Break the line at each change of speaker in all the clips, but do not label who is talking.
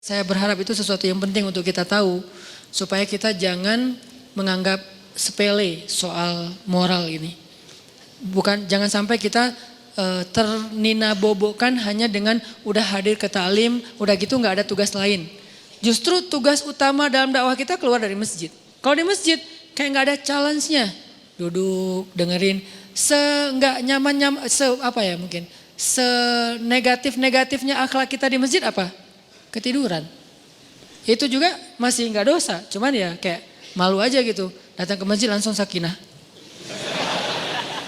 Saya berharap itu sesuatu yang penting untuk kita tahu supaya kita jangan menganggap sepele soal moral ini. Jangan sampai kita terninabobokan hanya dengan udah hadir ke ta'lim, udah gitu nggak ada tugas lain. Justru tugas utama dalam dakwah kita keluar dari masjid. Kalau di masjid kayak nggak ada challenge-nya, duduk dengerin, nggak nyaman, senegatif-negatifnya akhlak kita di masjid apa? Ketiduran. Itu juga masih nggak dosa, cuman ya kayak malu aja gitu. Datang ke masjid langsung sakinah.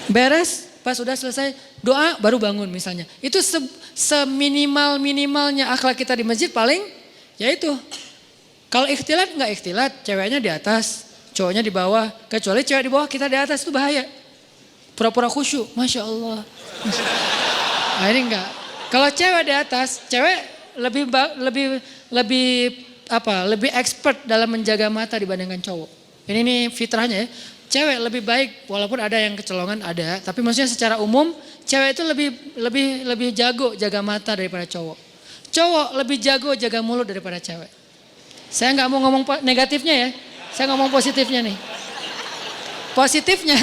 Beres, pas udah selesai doa baru bangun misalnya. Itu seminimal-minimalnya akhlak kita di masjid paling ya itu. Kalau ikhtilat nggak ikhtilat, ceweknya di atas, cowoknya di bawah. Kecuali cewek di bawah kita di atas itu bahaya. Pura-pura khusyuk, Masya Allah. Nah, ini enggak. Kalau cewek di atas, cewek lebih expert dalam menjaga mata dibandingkan cowok. Ini nih fitrahnya ya. Cewek lebih baik walaupun ada yang kecolongan ada, tapi maksudnya secara umum cewek itu lebih jago jaga mata daripada cowok. Cowok lebih jago jaga mulut daripada cewek. Saya nggak mau ngomong negatifnya ya, saya ngomong positifnya nih. Positifnya,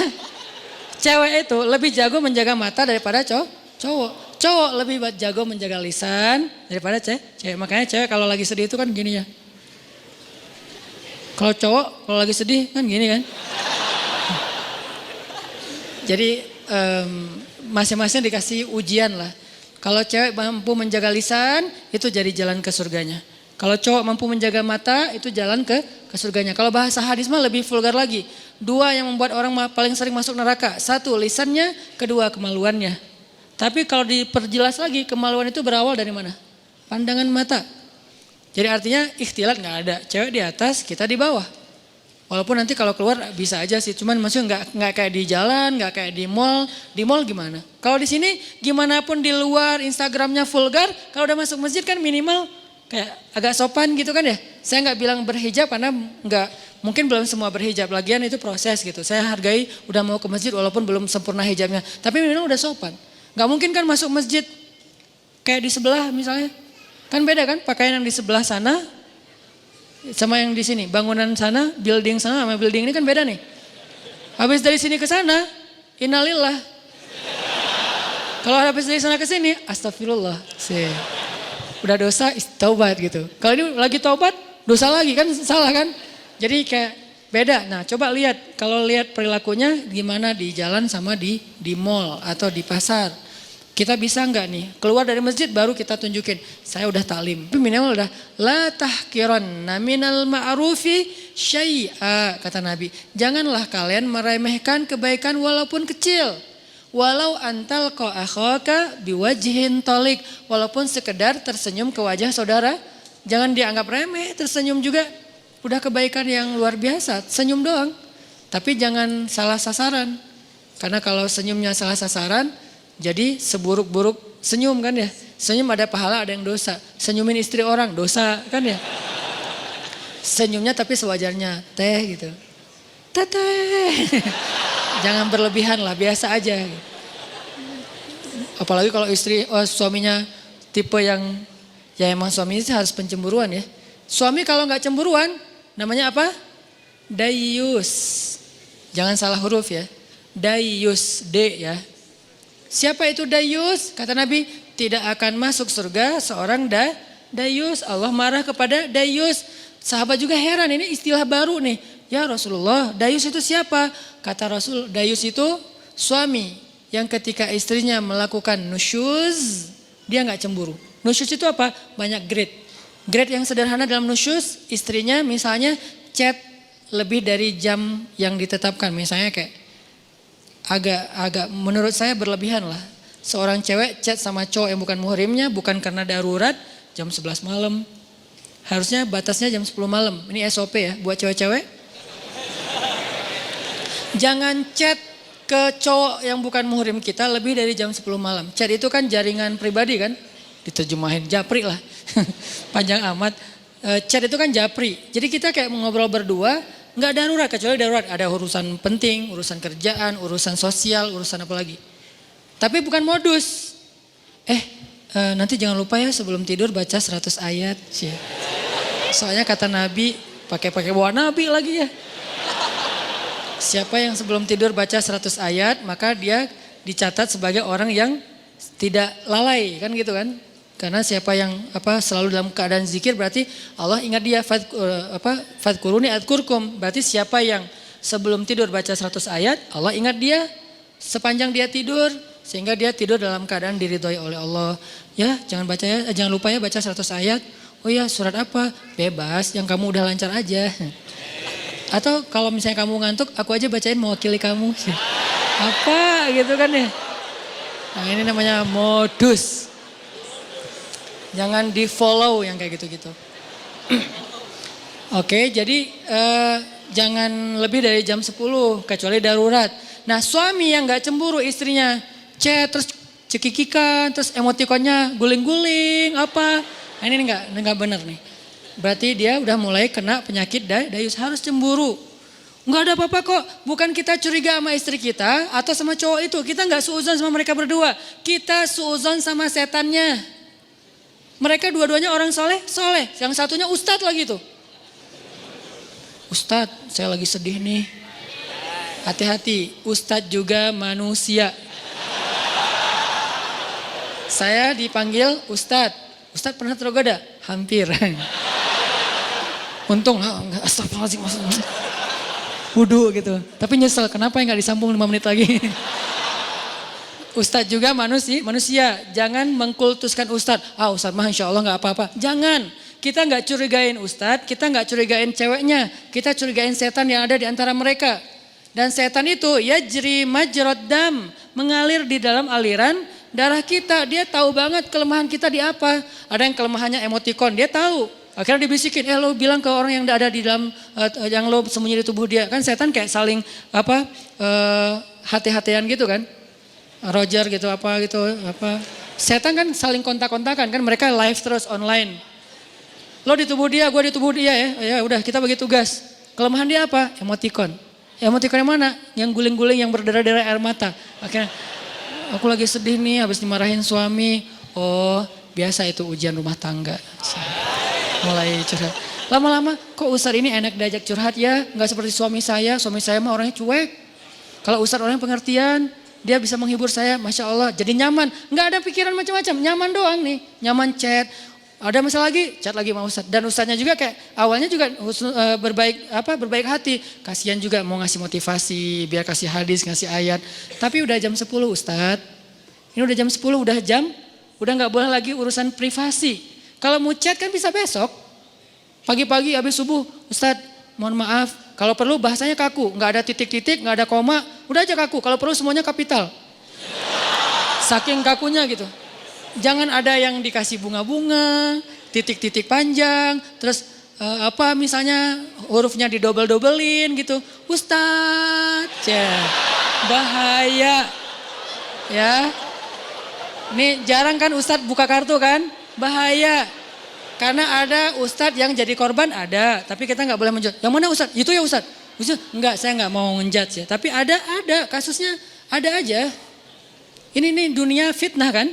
cewek itu lebih jago menjaga mata daripada cowok. Cowok lebih jago menjaga lisan daripada cewek. Makanya cewek kalau lagi sedih itu kan gini ya. Kalau cowok kalau lagi sedih kan gini kan. Jadi masing-masing dikasih ujian lah. Kalau cewek mampu menjaga lisan itu jadi jalan ke surganya. Kalau cowok mampu menjaga mata itu jalan ke surganya. Kalau bahasa hadis mah lebih vulgar lagi. 2 yang membuat orang paling sering masuk neraka. 1 lisannya, 2 kemaluannya. Tapi kalau diperjelas lagi kemaluan itu berawal dari mana? Pandangan mata. Jadi artinya ikhtilat nggak ada. Cewek di atas, kita di bawah. Walaupun nanti kalau keluar bisa aja sih. Cuman maksudnya nggak kayak di jalan, nggak kayak di mall. Di mall gimana? Kalau di sini gimana pun di luar Instagramnya vulgar. Kalau udah masuk masjid kan minimal kayak agak sopan gitu kan ya. Saya nggak bilang berhijab karena mungkin belum semua berhijab. Lagian itu proses gitu. Saya hargai udah mau ke masjid walaupun belum sempurna hijabnya. Tapi minimal udah sopan. Nggak mungkin kan masuk masjid kayak di sebelah misalnya. Kan beda kan pakaian yang di sebelah sana sama yang di sini. Bangunan sana, building sana sama building ini kan beda nih. Habis dari sini ke sana, innalillah. Kalau habis dari sana ke sini, astagfirullah. Udah dosa, taubat gitu. Kalau ini lagi taubat, dosa lagi kan salah kan. Jadi kayak beda. Nah coba lihat, kalau lihat perilakunya gimana di jalan sama di mall atau di pasar. Kita bisa nggak nih keluar dari masjid baru kita tunjukin saya udah taklim. Tapi minimal udah la tahkiranna minal ma'rufi syai'a kata Nabi. Janganlah kalian meremehkan kebaikan walaupun kecil. Walau antal akhaka biwajhin tolik. Walaupun sekedar tersenyum ke wajah saudara. Jangan dianggap remeh, tersenyum juga udah kebaikan yang luar biasa. Senyum doang. Tapi jangan salah sasaran. Karena kalau senyumnya salah sasaran jadi seburuk-buruk senyum kan ya. Senyum ada pahala ada yang dosa. Senyumin istri orang dosa kan ya. Senyumnya tapi sewajarnya teh gitu. Teteh. Jangan berlebihan lah biasa aja. Apalagi kalau suaminya tipe yang ya emang suaminya harus pencemburuan ya. Suami kalau nggak cemburuan namanya apa? Dayus. Jangan salah huruf ya. Dayus D ya. Siapa itu dayus? Kata Nabi, tidak akan masuk surga seorang dayus. Allah marah kepada dayus. Sahabat juga heran, ini istilah baru nih. Ya Rasulullah, dayus itu siapa? Kata Rasul, dayus itu suami yang ketika istrinya melakukan nusyuz, dia nggak cemburu. Nusyuz itu apa? Banyak grade. Grade yang sederhana dalam nusyuz, istrinya misalnya chat lebih dari jam yang ditetapkan. Misalnya kayak agak menurut saya berlebihan lah. Seorang cewek chat sama cowok yang bukan muhrimnya bukan karena darurat jam 11 malam. Harusnya batasnya jam 10 malam. Ini SOP ya buat cewek-cewek. Jangan chat ke cowok yang bukan muhrim kita lebih dari jam 10 malam. Chat itu kan jaringan pribadi kan. Diterjemahin japri lah. Panjang amat. Chat itu kan japri. Jadi kita kayak ngobrol berdua. Nggak darurat, kecuali darurat. Ada urusan penting, urusan kerjaan, urusan sosial, urusan apa lagi. Tapi bukan modus. Nanti jangan lupa ya sebelum tidur baca 100 ayat. Soalnya kata Nabi, pakai bawa Nabi lagi ya. Siapa yang sebelum tidur baca 100 ayat, maka dia dicatat sebagai orang yang tidak lalai, kan gitu kan. Karena siapa yang selalu dalam keadaan zikir berarti Allah ingat dia. Fadkuruni adkurkum, berarti siapa yang sebelum tidur baca 100 ayat, Allah ingat dia sepanjang dia tidur, sehingga dia tidur dalam keadaan diridhoi oleh Allah. Ya, jangan lupa ya baca 100 ayat. Oh ya, surat apa? Bebas, yang kamu udah lancar aja. Atau kalau misalnya kamu ngantuk, aku aja bacain mewakili kamu. Apa gitu kan ya. Nah, ini namanya modus. Jangan di follow yang kayak gitu-gitu. Oke, jadi jangan lebih dari jam 10 kecuali darurat. Nah, suami yang gak cemburu istrinya chat terus cekikikan, terus emotikonnya guling-guling apa. Nah, ini enggak benar nih. Berarti dia udah mulai kena penyakit dayus, harus cemburu. Enggak ada apa-apa kok, bukan kita curiga sama istri kita atau sama cowok itu. Kita enggak suuzon sama mereka berdua, kita suuzon sama setannya. Mereka dua-duanya orang soleh, yang satunya ustadz lagi tuh. Ustadz, saya lagi sedih nih. Hati-hati, ustadz juga manusia. Saya dipanggil ustadz. Ustadz pernah tergoda? Hampir. Untung, astagfirullahaladzim. Wudu gitu. Tapi nyesel, kenapa nggak disambung 5 menit lagi. Ustadz juga manusia. Jangan mengkultuskan ustadz. Ustadz mah insya Allah nggak apa-apa. Jangan. Kita nggak curigain ustadz, kita nggak curigain ceweknya. Kita curigain setan yang ada di antara mereka. Dan setan itu yajri majrad dam, mengalir di dalam aliran darah kita. Dia tahu banget kelemahan kita di apa. Ada yang kelemahannya emotikon, dia tahu. Akhirnya dibisikin, lo bilang ke orang yang ada di dalam, yang lo sembunyi di tubuh dia. Kan setan kayak saling hati-hatian gitu kan. Roger gitu apa. Setan kan saling kontak-kontakan kan, mereka live terus online. Lo di tubuh dia, gue di tubuh dia ya. Ya udah kita bagi tugas. Kelemahan dia apa? Emotikon. Emotikon yang mana? Yang guling-guling, yang berdarah-darah air mata. Akhirnya aku lagi sedih nih habis dimarahin suami. Oh biasa itu ujian rumah tangga. Mulai curhat. Lama-lama kok Ustadz ini enak diajak curhat ya. Gak seperti suami saya mah orangnya cuek. Kalau Ustadz orangnya pengertian, dia bisa menghibur saya. Masya Allah jadi nyaman. Gak ada pikiran macam-macam, nyaman doang nih. Nyaman chat. Ada masalah lagi, chat lagi sama Ustadz. Dan Ustadznya juga kayak awalnya juga berbaik hati. Kasihan juga mau ngasih motivasi, biar kasih hadis, ngasih ayat. Tapi udah jam 10 Ustadz. Ini udah jam 10, udah gak boleh lagi urusan privasi. Kalau mau chat kan bisa besok. Pagi-pagi habis subuh, Ustadz mohon maaf. Kalau perlu bahasanya kaku, gak ada titik-titik, gak ada koma. Udah aja kaku, kalau perlu semuanya kapital. Saking kakunya gitu. Jangan ada yang dikasih bunga-bunga, titik-titik panjang, terus misalnya hurufnya didobel-dobelin gitu. Ustadz, bahaya. Ya, ini jarang kan Ustadz buka kartu kan, bahaya. Karena ada Ustadz yang jadi korban ada, tapi kita nggak boleh menjudge. Yang mana Ustadz? Itu ya Ustadz. Enggak, saya nggak mau ngejudge ya. Tapi ada kasusnya, ada aja. Ini dunia fitnah kan.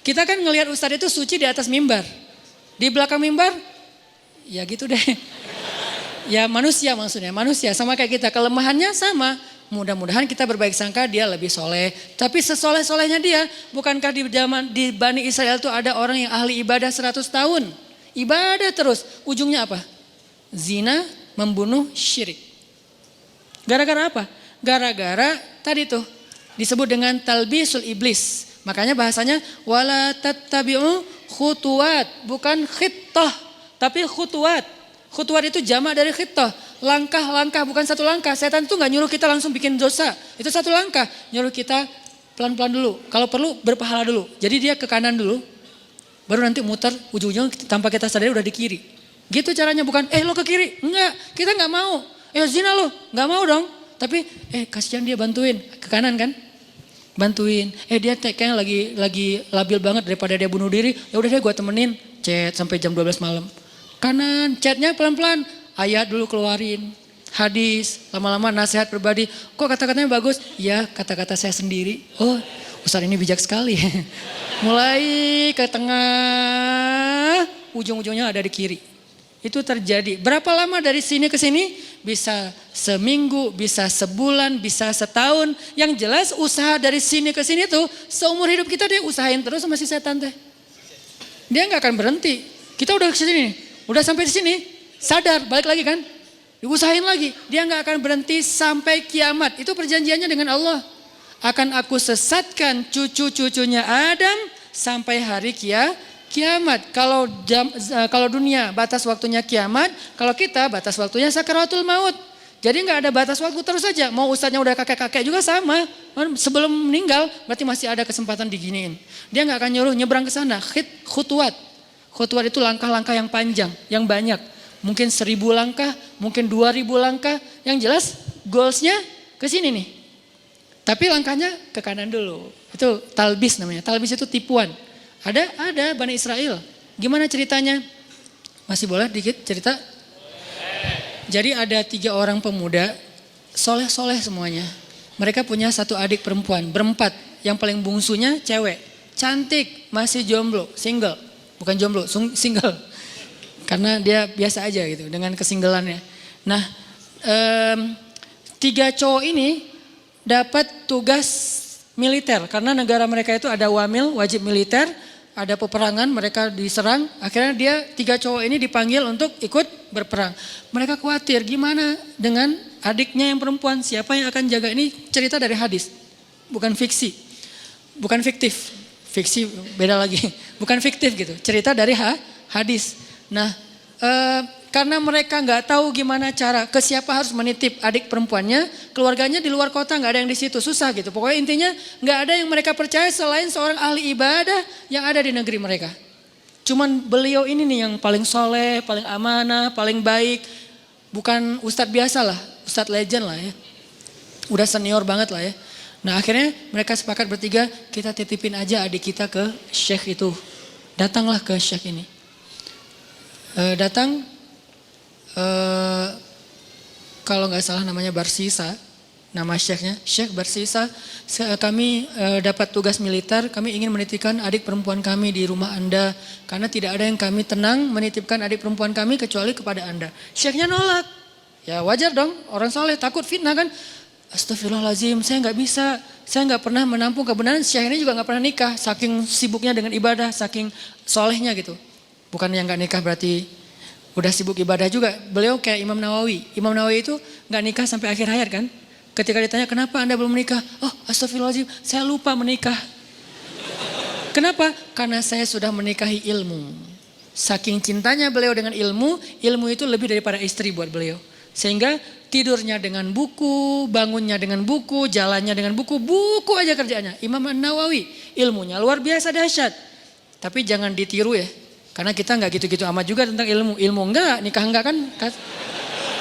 Kita kan ngelihat Ustadz itu suci di atas mimbar. Di belakang mimbar, ya gitu deh. Ya manusia maksudnya, manusia sama kayak kita. Kelemahannya sama. Mudah-mudahan kita berbaik sangka dia lebih soleh. Tapi sesoleh-solehnya dia, bukankah di Bani Israel itu ada orang yang ahli ibadah 100 tahun. Ibadah terus. Ujungnya apa? Zina, membunuh, syirik. Gara-gara apa? Gara-gara tadi tuh disebut dengan talbisul iblis. Makanya bahasanya wala tattabi'u khutuwat, bukan khittah, tapi khutuwat. Khutuwat itu jamak dari khittah. Langkah-langkah, bukan satu langkah. Setan itu gak nyuruh kita langsung bikin dosa. Itu satu langkah. Nyuruh kita pelan-pelan dulu. Kalau perlu berpahala dulu. Jadi dia ke kanan dulu. Baru nanti muter ujung-ujung tanpa kita sadari udah di kiri. Gitu caranya, bukan lo ke kiri. Enggak, kita gak mau. Zina lo, gak mau dong. Tapi kasihan dia bantuin. Ke kanan kan. Bantuin. Dia kayaknya lagi labil banget daripada dia bunuh diri. Ya udah deh gue temenin. Chat sampai jam 12 malam. Kanan, chatnya pelan-pelan. Ayat dulu keluarin. Hadis, lama-lama nasihat pribadi. Kok kata-katanya bagus? Ya kata-kata saya sendiri. Oh Ustadz ini bijak sekali. Mulai ke tengah, ujung-ujungnya ada di kiri. Itu terjadi. Berapa lama dari sini ke sini? Bisa seminggu, bisa sebulan, bisa setahun. Yang jelas usaha dari sini ke sini tuh seumur hidup kita dia usahain terus sama si setan teh. Dia nggak akan berhenti. Kita udah ke sini, udah sampai di sini, sadar balik lagi kan? Diusahain lagi. Dia nggak akan berhenti sampai kiamat. Itu perjanjiannya dengan Allah. Akan aku sesatkan cucu-cucunya Adam sampai hari kiamat. Kalau dunia batas waktunya kiamat, kalau kita batas waktunya sakaratul maut. Jadi nggak ada batas waktu terus saja. Mau ustadznya udah kakek-kakek juga sama. Sebelum meninggal berarti masih ada kesempatan diginiin. Dia nggak akan nyuruh nyebrang ke sana. Khutwat. Khutwat itu langkah-langkah yang panjang, yang banyak. Mungkin 1000 langkah, mungkin 2000 langkah. Yang jelas goalsnya ke sini nih. Tapi langkahnya ke kanan dulu. Itu talbis namanya. Talbis itu tipuan. Ada Bani Israel. Gimana ceritanya? Masih boleh dikit cerita? Jadi ada 3 orang pemuda, soleh-soleh semuanya. Mereka punya 1 adik perempuan, berempat. Yang paling bungsunya cewek, cantik, masih jomblo, single. Bukan jomblo, single. Karena dia biasa aja gitu dengan kesinggelannya. Nah 3 cowok ini dapat tugas militer. Karena negara mereka itu ada wamil, wajib militer. Ada peperangan, mereka diserang. Akhirnya dia 3 cowok ini dipanggil untuk ikut berperang. Mereka khawatir gimana dengan adiknya yang perempuan. Siapa yang akan jaga ini? Cerita dari hadis. Bukan fiksi. Bukan fiktif. Fiksi beda lagi. Bukan fiktif gitu. Cerita dari hadis. Nah karena mereka nggak tahu gimana cara ke siapa harus menitip adik perempuannya, keluarganya di luar kota nggak ada yang di situ, susah gitu. Pokoknya intinya nggak ada yang mereka percaya selain seorang ahli ibadah yang ada di negeri mereka. Cuman beliau ini nih yang paling soleh, paling amanah, paling baik, bukan ustadz biasa lah, ustadz legend lah ya, udah senior banget lah ya. Nah akhirnya mereka sepakat bertiga, kita titipin aja adik kita ke syekh itu. Datanglah ke syekh ini. Kalau nggak salah namanya Barsisa, nama syekhnya, Syekh Barsisa. Kami dapat tugas militer, kami ingin menitipkan adik perempuan kami di rumah Anda. Karena tidak ada yang kami tenang menitipkan adik perempuan kami kecuali kepada Anda. Syekhnya nolak. Ya wajar dong, orang soleh takut fitnah kan. Astagfirullahaladzim, saya nggak bisa. Saya nggak pernah menampung kebenaran, Syekh ini juga nggak pernah nikah. Saking sibuknya dengan ibadah, saking solehnya gitu. Bukan yang nggak nikah berarti udah sibuk ibadah juga. Beliau kayak Imam Nawawi. Imam Nawawi itu gak nikah sampai akhir hayat kan. Ketika ditanya kenapa Anda belum menikah. Oh astagfirullahaladzim saya lupa menikah. Kenapa? Karena saya sudah menikahi ilmu. Saking cintanya beliau dengan ilmu. Ilmu itu lebih daripada istri buat beliau. Sehingga tidurnya dengan buku, bangunnya dengan buku, jalannya dengan buku. Buku aja kerjaannya. Imam Nawawi ilmunya luar biasa dahsyat. Tapi jangan ditiru ya. Karena kita nggak gitu-gitu amat juga tentang ilmu. Ilmu enggak, nikah enggak kan.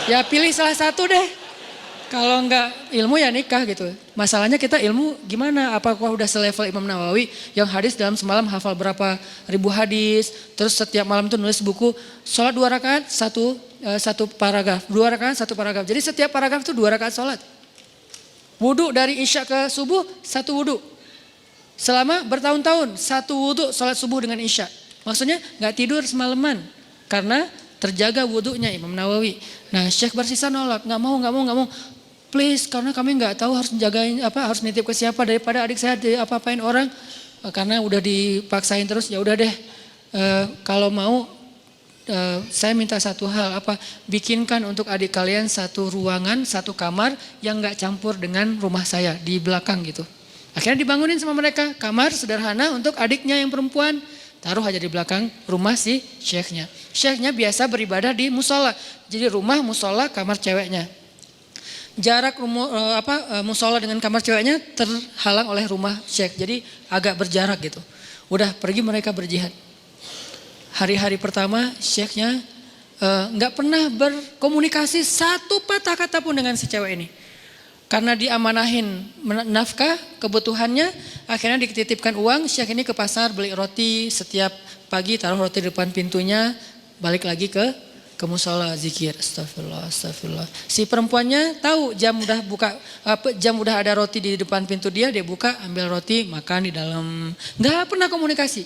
Ya pilih salah satu deh. Kalau enggak ilmu ya nikah gitu. Masalahnya kita ilmu gimana? Apakah udah selevel Imam Nawawi yang hadis dalam semalam hafal berapa ribu hadis. Terus setiap malam tuh nulis buku. Sholat 2 rakaat, satu paragraf. 2 rakaat, 1 paragraf. Jadi setiap paragraf itu 2 rakaat sholat. Wudhu dari isya ke subuh, 1 wudhu. Selama bertahun-tahun, 1 wudhu sholat subuh dengan isya. Maksudnya gak tidur semalaman karena terjaga wudhunya Imam Nawawi. Nah Syekh Barsisa nolak, gak mau. Please karena kami gak tahu harus menjagain harus nitip ke siapa daripada adik saya apa-apain orang. Karena udah dipaksain terus ya udah deh. Kalau mau saya minta satu hal bikinkan untuk adik kalian 1 ruangan, 1 kamar yang gak campur dengan rumah saya di belakang gitu. Akhirnya dibangunin sama mereka kamar sederhana untuk adiknya yang perempuan. Taruh aja di belakang rumah si syekhnya. Syekhnya biasa beribadah di musola. Jadi rumah, musola, kamar ceweknya. Jarak musola dengan kamar ceweknya terhalang oleh rumah syekh. Jadi agak berjarak gitu. Udah pergi mereka berjihad. Hari-hari pertama syekhnya nggak pernah berkomunikasi 1 patah kata pun dengan si cewek ini. Karena diamanahin nafkah kebutuhannya, akhirnya dititipkan uang, syekh ini ke pasar beli roti setiap pagi, taruh roti di depan pintunya, balik lagi ke musola zikir, astagfirullah. Si perempuannya tahu jam udah ada roti di depan pintu dia buka, ambil roti, makan di dalam. Nggak pernah komunikasi.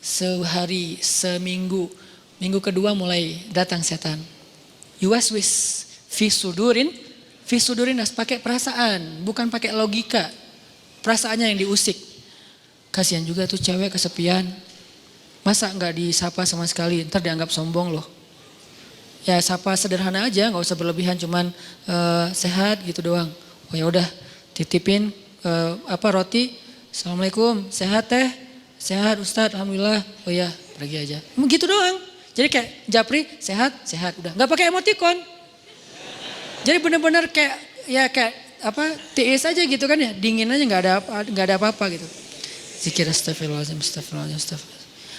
Sehari, seminggu, Minggu kedua mulai datang setan. Yuwaswis fi sudurin harus pakai perasaan, bukan pakai logika. Perasaannya yang diusik. Kasihan juga tuh cewek kesepian. Masa nggak disapa sama sekali, ntar dianggap sombong loh. Ya sapa sederhana aja, nggak usah berlebihan, cuman sehat gitu doang. Oh ya udah, titipin roti. Assalamualaikum, sehat teh, sehat Ustadz, alhamdulillah. Oh ya, pergi aja. Begitu doang. Jadi kayak japri, sehat, udah. Nggak pakai emoticon. Jadi benar-benar kayak tiis aja gitu kan ya, dingin aja, nggak ada apa-apa gitu. Zikir astagfirullahaladzim.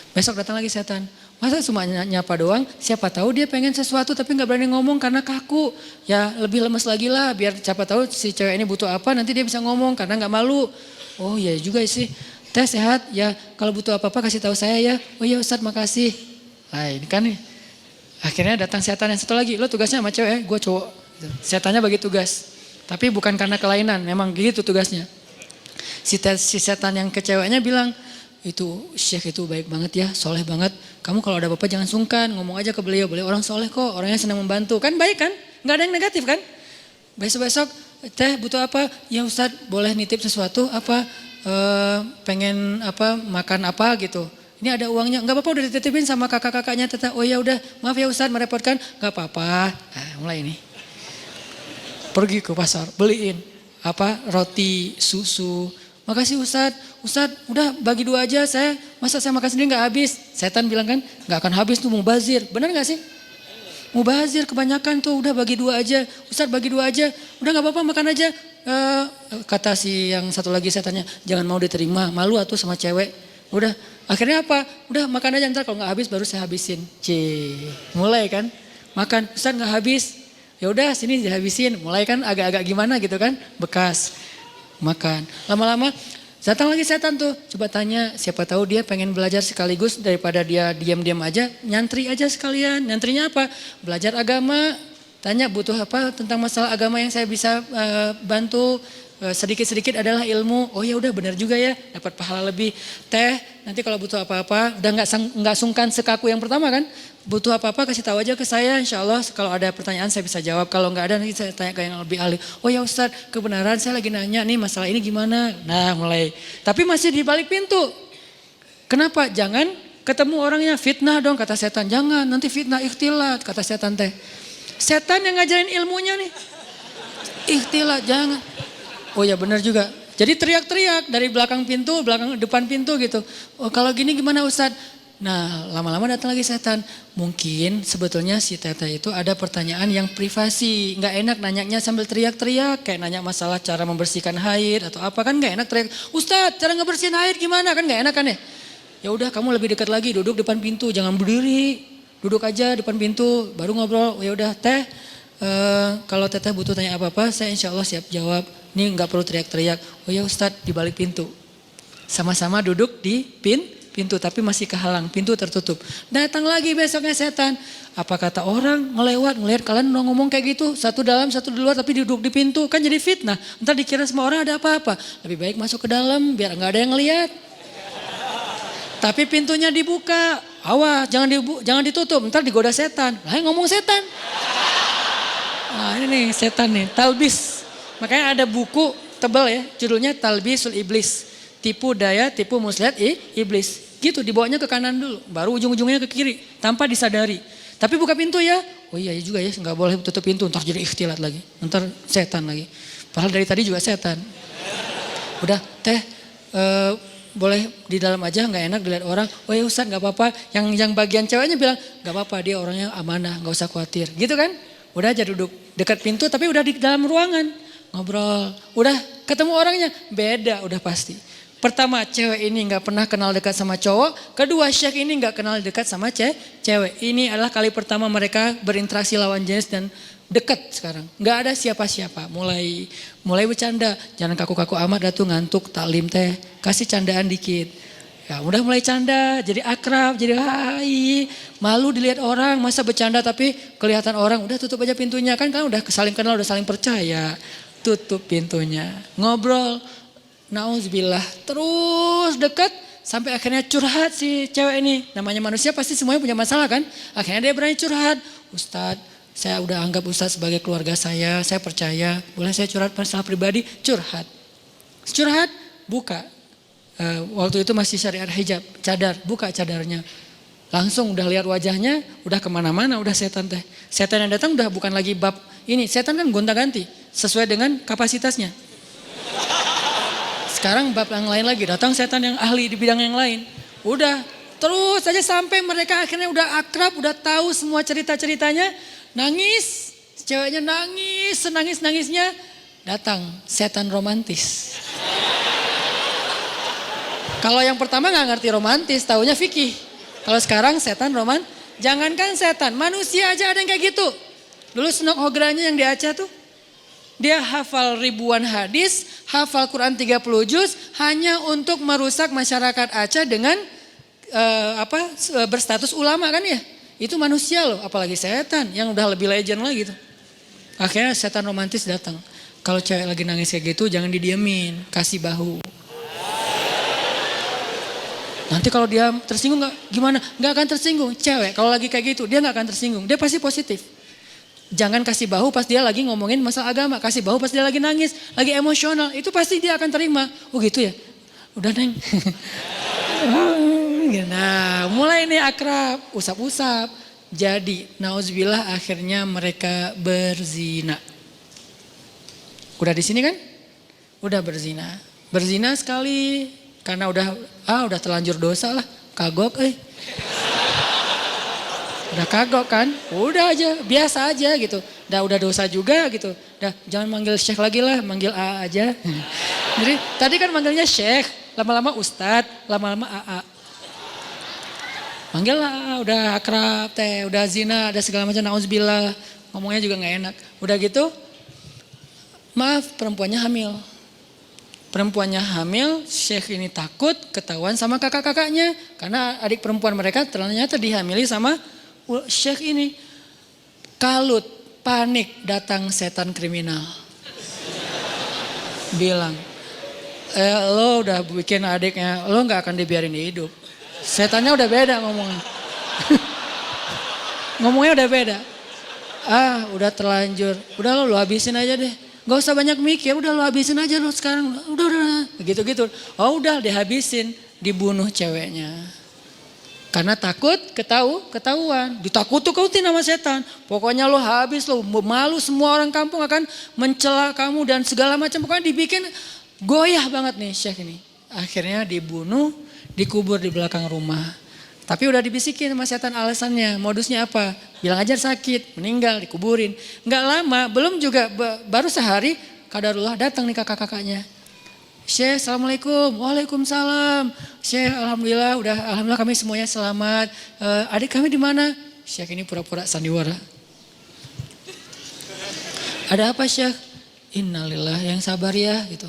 Besok datang lagi setan. Masa cuma nyapa doang, siapa tahu dia pengen sesuatu tapi nggak berani ngomong karena kaku. Ya lebih lemes lagi lah, biar siapa tahu si cewek ini butuh apa nanti dia bisa ngomong karena nggak malu. Oh iya juga sih, teh sehat ya, kalau butuh apa-apa kasih tahu saya ya. Oh iya Ustadz makasih. Nah ini kan nih, akhirnya datang setan yang satu lagi, lo tugasnya sama cewek, gue cowok. Setannya bagi tugas, tapi bukan karena kelainan, memang gitu tugasnya. Si setan yang ke ceweknya bilang, itu Syekh itu baik banget ya, soleh banget. Kamu kalau ada apa-apa jangan sungkan, ngomong aja ke beliau orang soleh kok, orangnya senang membantu. Kan baik kan, gak ada yang negatif kan. Besok-besok, teh butuh apa? Ya Ustadz boleh nitip sesuatu apa, pengen apa, makan apa gitu. Ini ada uangnya, gak apa-apa udah dititipin sama kakak-kakaknya. Teteh, oh ya udah maaf ya Ustadz merepotkan, gak apa-apa. Nah mulai ini. Pergi ke pasar, beliin roti, susu. Makasih Ustadz udah bagi 2 aja, masa saya makan sendiri gak habis. Setan bilang kan gak akan habis tuh, mubazir. Benar gak sih? Mubazir kebanyakan tuh, udah bagi 2 aja. Ustadz bagi 2 aja, udah gak apa-apa makan aja. Kata si yang satu lagi setannya, jangan mau diterima, malu atuh sama cewek. Udah, akhirnya apa? Udah makan aja, ntar kalau gak habis baru saya habisin. Mulai kan, makan, Ustadz gak habis. Ya udah sini dihabisin, mulai kan agak-agak gimana gitu kan, bekas. Makan. Lama-lama datang lagi setan tuh. Coba tanya, siapa tahu dia pengen belajar sekaligus daripada dia diam-diam aja, nyantri aja sekalian. Nyantrinya apa? Belajar agama. Tanya butuh apa tentang masalah agama yang saya bisa bantu. Sedikit-sedikit adalah ilmu. Oh ya udah benar juga ya, dapat pahala lebih. Teh, nanti kalau butuh apa-apa, udah nggak sungkan sekaku yang pertama kan. Butuh apa-apa kasih tahu aja ke saya, insya Allah kalau ada pertanyaan saya bisa jawab. Kalau nggak ada nanti saya tanya ke yang lebih ahli. Oh ya Ustadz, kebenaran saya lagi nanya nih masalah ini gimana. Nah mulai, tapi masih di balik pintu. Kenapa? Jangan ketemu orangnya, fitnah dong kata setan. Jangan, nanti fitnah ikhtilat kata setan teh. Setan yang ngajarin ilmunya nih. Ikhtilat, jangan. Oh ya benar juga. Jadi teriak-teriak dari belakang pintu, depan pintu gitu. Oh kalau gini gimana Ustadz? Nah lama-lama datang lagi setan. Mungkin sebetulnya si teteh itu ada pertanyaan yang privasi. Gak enak nanyanya sambil teriak-teriak. Kayak nanya masalah cara membersihkan haid atau apa kan gak enak teriak. Ustadz cara ngebersihin haid gimana kan gak enak kan ya. Ya udah kamu lebih dekat lagi, duduk depan pintu, jangan berdiri. Duduk aja depan pintu baru ngobrol. Ya udah teh kalau teteh butuh tanya apa-apa saya insya Allah siap jawab. Ini gak perlu teriak-teriak. Oh ya Ustadz di balik pintu. Sama-sama duduk di pintu tapi masih kehalang, pintu tertutup. Datang lagi besoknya setan. Apa kata orang ngelihat kalian udah ngomong kayak gitu. Satu dalam satu di luar tapi duduk di pintu. Kan jadi fitnah. Ntar dikira semua orang ada apa-apa. Lebih baik masuk ke dalam biar gak ada yang ngelihat. Tapi pintunya dibuka. Awas jangan ditutup. Ntar digoda setan. Lah ngomong setan. Nah ini nih setan nih, talbis. Makanya ada buku tebal ya, judulnya Talbisul Iblis. Tipu daya, tipu muslihat iblis. Gitu dibawanya ke kanan dulu, baru ujung-ujungnya ke kiri. Tanpa disadari. Tapi buka pintu ya. Oh iya juga ya, gak boleh tutup pintu. Ntar jadi ikhtilat lagi. Ntar setan lagi. Padahal dari tadi juga setan. Udah teh, boleh di dalam aja gak enak dilihat orang. Oh ya Ustadz gak apa-apa. Yang bagian ceweknya bilang, gak apa-apa dia orangnya amanah, gak usah khawatir. Gitu kan. Udah aja duduk dekat pintu tapi udah di dalam ruangan. Ngobrol, udah ketemu orangnya, beda udah pasti. Pertama cewek ini gak pernah kenal dekat sama cowok. Kedua Syekh ini gak kenal dekat sama cewek. Ini adalah kali pertama mereka berinteraksi lawan jenis dan dekat sekarang. Gak ada siapa-siapa, mulai bercanda. Jangan kaku-kaku amat dah tuh ngantuk taklim teh, kasih candaan dikit. Ya udah mulai canda, jadi akrab, jadi hai. Malu dilihat orang, masa bercanda tapi kelihatan orang. Udah tutup aja pintunya, kan udah saling kenal, udah saling percaya. Tutup pintunya, ngobrol. Nauzubillah, terus dekat Sampai akhirnya curhat si cewek ini. Namanya manusia pasti semuanya punya masalah kan. Akhirnya dia berani curhat. Ustadz, saya udah anggap Ustadz sebagai keluarga saya percaya. Boleh saya curhat masalah pribadi? Curhat. Curhat, buka. Waktu itu masih syariat hijab, cadar, buka cadarnya. Langsung udah lihat wajahnya, udah kemana-mana, udah setan teh. Setan yang datang udah bukan lagi bab ini, setan kan gonta-ganti sesuai dengan kapasitasnya. Sekarang bab yang lain lagi, datang setan yang ahli di bidang yang lain. Udah, terus saja sampai mereka akhirnya udah akrab, udah tahu semua cerita-ceritanya. Nangis, ceweknya nangis, senangis-nangisnya. Datang setan romantis. Kalau yang pertama gak ngerti romantis, taunya fikih. Kalau sekarang setan jangankan setan, manusia aja ada yang kayak gitu. Dulu Senok Hogranya yang di Aceh tuh, dia hafal ribuan hadis, hafal Quran 30 juz hanya untuk merusak masyarakat Aceh dengan berstatus ulama kan ya. Itu manusia loh, apalagi setan yang udah lebih legend lagi tuh. Akhirnya setan romantis datang. Kalau cewek lagi nangis kayak gitu jangan didiemin, kasih bahu. Nanti kalau dia tersinggung gimana? Gak akan tersinggung. Cewek kalau lagi kayak gitu dia gak akan tersinggung, dia pasti positif. Jangan kasih bahu pas dia lagi ngomongin masalah agama. Kasih bahu pas dia lagi nangis, lagi emosional. Itu pasti dia akan terima. Oh gitu ya? Udah Neng. Nah mulai ini akrab, usap-usap. Jadi nauzubillah akhirnya mereka berzina. Udah di sini kan? Udah berzina. Berzina sekali karena udah terlanjur dosa lah. Kagok Udah kagok kan, udah aja, biasa aja gitu. Udah dosa juga gitu. Jangan manggil Syekh lagi lah, manggil A aja. Jadi tadi kan manggilnya Syekh, lama-lama Ustadz, lama-lama AA. Manggil lah, udah akrab teh, udah zina, ada segala macam, nauzubillah. Ngomongnya juga gak enak. Udah gitu, maaf perempuannya hamil. Perempuannya hamil, Syekh ini takut ketahuan sama kakak-kakaknya. Karena adik perempuan mereka ternyata dihamili sama Syekh ini. Kalut, panik, datang setan kriminal. Bilang, lo udah bikin adiknya, lo gak akan dibiarin hidup. Setannya udah beda ngomongnya. Ngomongnya udah beda. Udah terlanjur, udah lo habisin aja deh. Gak usah banyak mikir, udah lo habisin aja lo sekarang. Udah. Gitu-gitu. Oh udah dihabisin, dibunuh ceweknya. Karena takut ketahuan. Ditakut-takutin sama setan. Pokoknya lo habis, lo malu, semua orang kampung akan mencela kamu dan segala macam. Pokoknya dibikin goyah banget nih Syekh ini. Akhirnya dibunuh, dikubur di belakang rumah. Tapi udah dibisikin sama setan alasannya, modusnya apa? Bilang aja sakit, meninggal, dikuburin. Nggak lama, belum juga, baru sehari, kadarullah datang nih kakak-kakaknya. Syekh, assalamualaikum, waalaikumsalam. Syekh, alhamdulillah kami semuanya selamat. Adik kami di mana? Syekh ini pura-pura sandiwara. Ada apa Syekh? Innalillah, yang sabar ya gitu.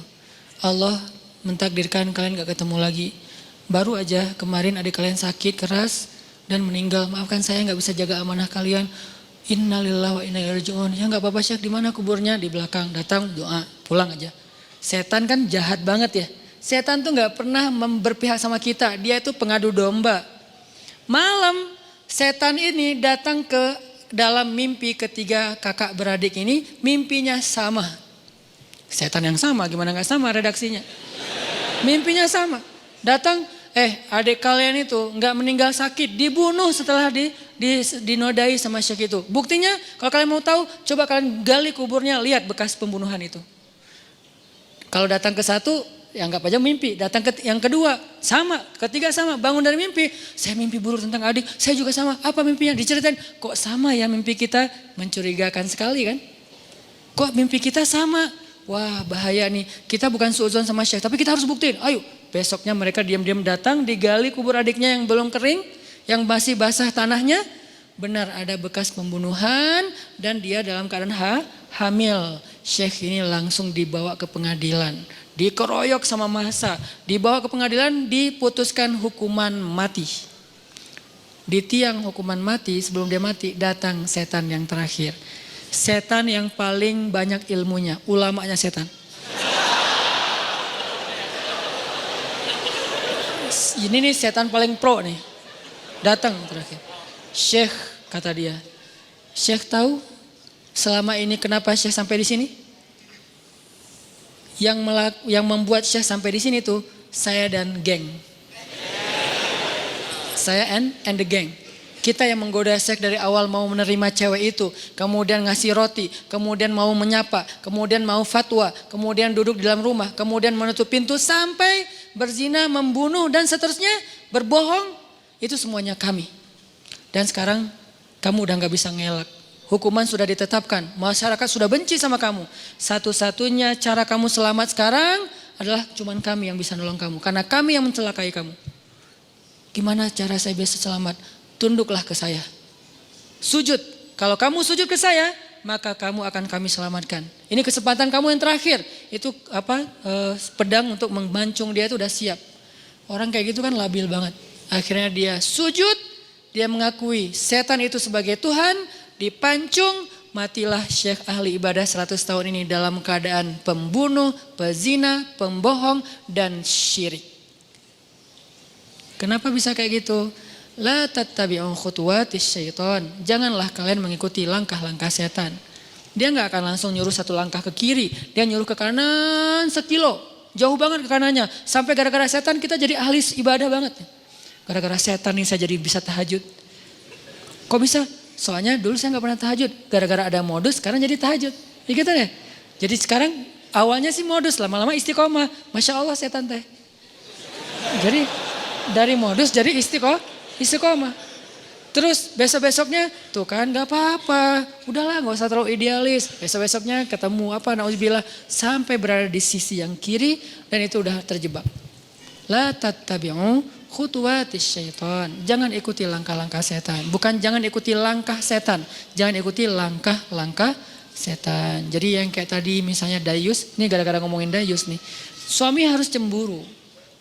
Allah mentakdirkan kalian gak ketemu lagi. Baru aja kemarin adik kalian sakit keras dan meninggal. Maafkan saya gak bisa jaga amanah kalian. Innalillah wa inna ilaihi raji'un. Ya gak apa-apa Syekh, di mana kuburnya? Di belakang. Datang doa, pulang aja. Setan kan jahat banget ya. Setan tuh gak pernah berpihak sama kita. Dia itu pengadu domba. Malam setan ini datang ke dalam mimpi ketiga kakak beradik ini. Mimpinya sama. Setan yang sama, gimana gak sama redaksinya. Mimpinya sama. Datang, adik kalian itu gak meninggal sakit, dibunuh setelah dinodai sama Syekh itu. Buktinya kalau kalian mau tahu, coba kalian gali kuburnya, lihat bekas pembunuhan itu. Kalau datang ke satu, ya anggap aja mimpi. Datang ke yang kedua, sama. Ketiga sama, bangun dari mimpi. Saya mimpi buruk tentang adik, saya juga sama. Apa mimpinya? Diceritain, kok sama ya mimpi kita? Mencurigakan sekali kan? Kok mimpi kita sama? Wah bahaya nih, kita bukan suudzon sama Syekh, tapi kita harus buktiin. Ayo, besoknya mereka diam-diam datang, digali kubur adiknya yang belum kering, yang masih basah tanahnya. Benar ada bekas pembunuhan dan dia dalam keadaan hamil. Syekh ini langsung dibawa ke pengadilan, dikeroyok sama massa, dibawa ke pengadilan, diputuskan hukuman mati. Di tiang hukuman mati, sebelum dia mati, datang setan yang terakhir. Setan yang paling banyak ilmunya, ulamanya setan. Ini nih setan paling pro nih. Datang terakhir. Syekh, kata dia. Syekh tahu selama ini kenapa Syekh sampai di sini? Yang membuat Syekh sampai di sini tuh saya dan geng. Saya and the gang. Kita yang menggoda Syekh dari awal mau menerima cewek itu, kemudian ngasih roti, kemudian mau menyapa, kemudian mau fatwa, kemudian duduk di dalam rumah, kemudian menutup pintu sampai berzina, membunuh dan seterusnya, berbohong, itu semuanya kami. Dan sekarang kamu udah gak bisa ngelak. Hukuman sudah ditetapkan, masyarakat sudah benci sama kamu. Satu-satunya cara kamu selamat sekarang adalah cuman kami yang bisa nolong kamu, karena kami yang mencelakai kamu. Gimana cara saya bisa selamat? Tunduklah ke saya. Sujud. Kalau kamu sujud ke saya, maka kamu akan kami selamatkan. Ini kesempatan kamu yang terakhir. Itu pedang untuk memancung dia itu udah siap. Orang kayak gitu kan labil banget. Akhirnya dia sujud, dia mengakui setan itu sebagai Tuhan, dipancung, matilah Syekh ahli ibadah 100 tahun ini dalam keadaan pembunuh, pezina, pembohong, dan syirik. Kenapa bisa kayak gitu? La tattabi'u khutuwatis syaitan. Janganlah kalian mengikuti langkah-langkah setan. Dia gak akan langsung nyuruh satu langkah ke kiri. Dia nyuruh ke kanan sekilo. Jauh banget ke kanannya. Sampai gara-gara setan kita jadi ahli ibadah banget. Gara-gara setan nih saya jadi bisa tahajud. Kok bisa? Soalnya dulu saya gak pernah tahajud. Gara-gara ada modus sekarang jadi tahajud. Ya gitu deh. Jadi sekarang awalnya sih modus. Lama-lama istiqomah. Masya Allah setan teh. Jadi dari modus jadi istiqomah. Terus besok-besoknya tuh kan gak apa-apa. Udahlah gak usah terlalu idealis. Besok-besoknya ketemu na'udzubillah. Sampai berada di sisi yang kiri dan itu udah terjebak. La tattabi'u khutuwatis syaitan. Jangan ikuti langkah-langkah setan. Bukan jangan ikuti langkah setan. Jangan ikuti langkah-langkah setan. Jadi yang kayak tadi misalnya dayus. Ini gara-gara ngomongin dayus nih. Suami harus cemburu.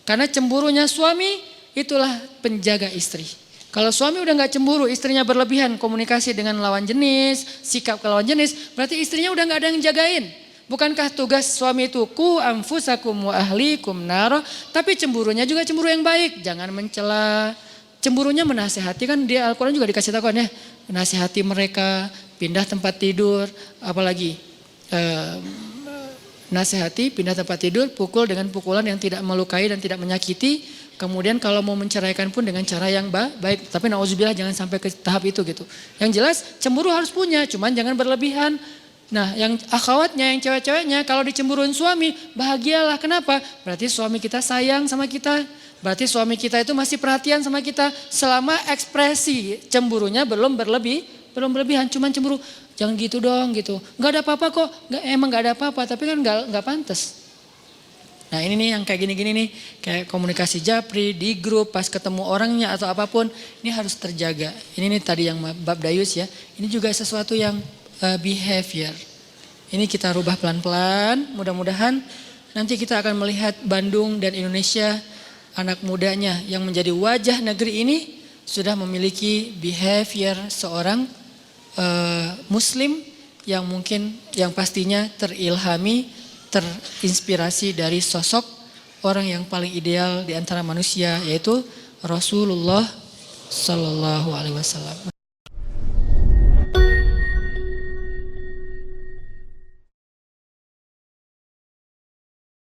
Karena cemburunya suami itulah penjaga istri. Kalau suami udah gak cemburu, istrinya berlebihan komunikasi dengan lawan jenis, sikap ke lawan jenis, berarti istrinya udah gak ada yang jagain. Bukankah tugas suami itu ku anfusakum wa ahlikum naro, tapi cemburunya juga cemburu yang baik, jangan mencela. Cemburunya menasehati, kan di Al-Quran juga dikasih tahu kan ya, menasehati mereka, pindah tempat tidur, apalagi nasihati, pindah tempat tidur, pukul dengan pukulan yang tidak melukai dan tidak menyakiti. Kemudian kalau mau menceraikan pun dengan cara yang baik. Tapi na'udzubillah jangan sampai ke tahap itu gitu. Yang jelas cemburu harus punya, cuman jangan berlebihan. Nah yang akhwatnya, yang cewek-ceweknya kalau dicemburuin suami, bahagialah. Kenapa? Berarti suami kita sayang sama kita. Berarti suami kita itu masih perhatian sama kita. Selama ekspresi cemburunya belum berlebihan, cuman cemburu. Jangan gitu dong gitu. Gak ada apa-apa kok, emang gak ada apa-apa, tapi kan gak pantas. Nah ini nih yang kayak gini-gini nih, kayak komunikasi japri, di grup, pas ketemu orangnya atau apapun, ini harus terjaga. Ini nih tadi yang bab dayus ya, ini juga sesuatu yang behavior. Ini kita rubah pelan-pelan, mudah-mudahan nanti kita akan melihat Bandung dan Indonesia, anak mudanya yang menjadi wajah negeri ini, sudah memiliki behavior seorang muslim yang mungkin, yang pastinya terilhami, terinspirasi dari sosok orang yang paling ideal di antara manusia, yaitu Rasulullah Sallallahu Alaihi Wasallam.